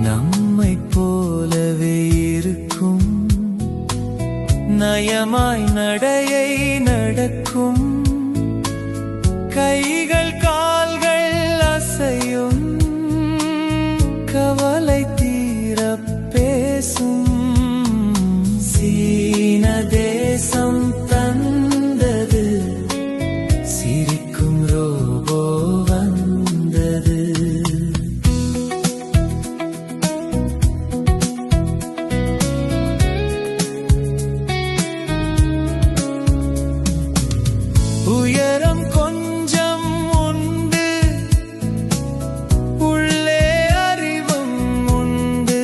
நம்மைப் போலவே இருக்கும் நயமாய் நடையை நடக்கும் கைகள் கால்கள் அசையும் கவலை தீரப் பேசும் சீன தேசம் தந்தது சிரிக்கும் ரோபோ வந்தது உயரம் கொஞ்சம் உண்டு உள்ளே அறிவும் உண்டு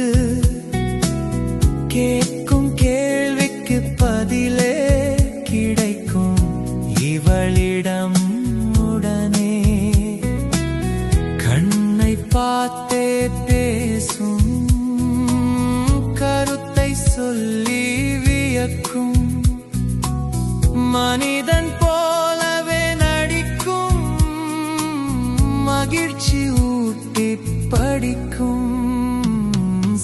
கேட்கும் கேள்விக்கு பதிலே கிடைக்கும் இவளிடம் உடனே கண்ணை பார்த்தே பேசும் கருத்தை சொல்லி வியக்கும் மனிதன் போலவே நடிக்கும் மகிழ்ச்சி ஊட்டி படிக்கும்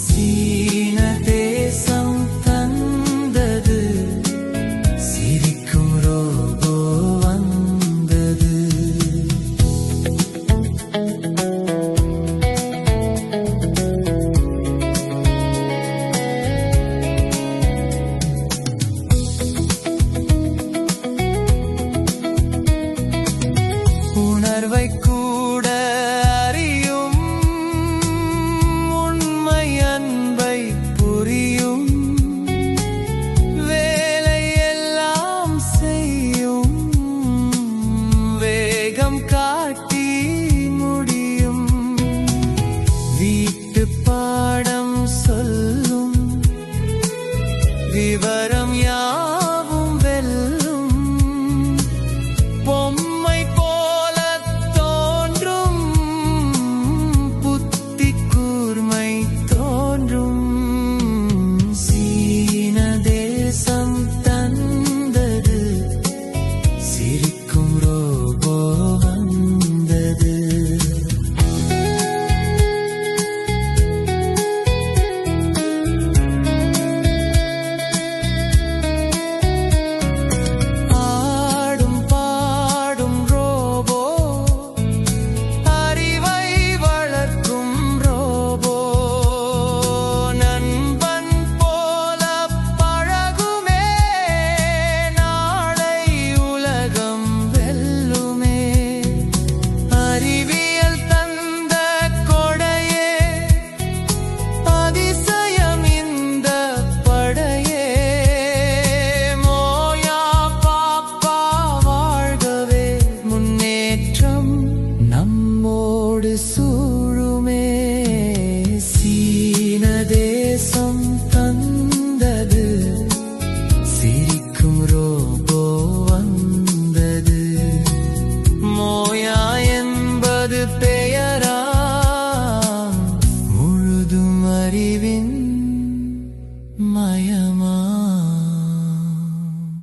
சீன தேசம் தந்தது சிரிக்கும் ரோபோ வந்தது உணர்வை கூட அறியும் உண்மை அன்பை புரியும் வேலையெல்லாம் செய்யும் வேகம் காட்டி முடியும் வீட்டு பாடம் சொல்லும் விவரம் யாவும் வெல்லும் பொம்மை போல தோன்றும் புத்தி கூர்மை தோன்றும் சீன தேசம் தந்தது சிரிக்கும் ரோபோ வந்தது ஆடும் பாடும் ரோபோ அறிவை வளர்க்கும் ரோபோ நண்பன் போல பழகுமே நாளை உலகம் வெல்லுமே அறிவியல் தந்த கொடையே அதிசயம் இந்த படையே மோயா பாப்பா வாழ்கவே முன்னேற்றம் நம்மோடு சூழுமே சீன தேசம் தந்தது சிரிக்கும் ரோபோ வந்தது மோயா என்பது பெயரா முழுதும் அறிவின்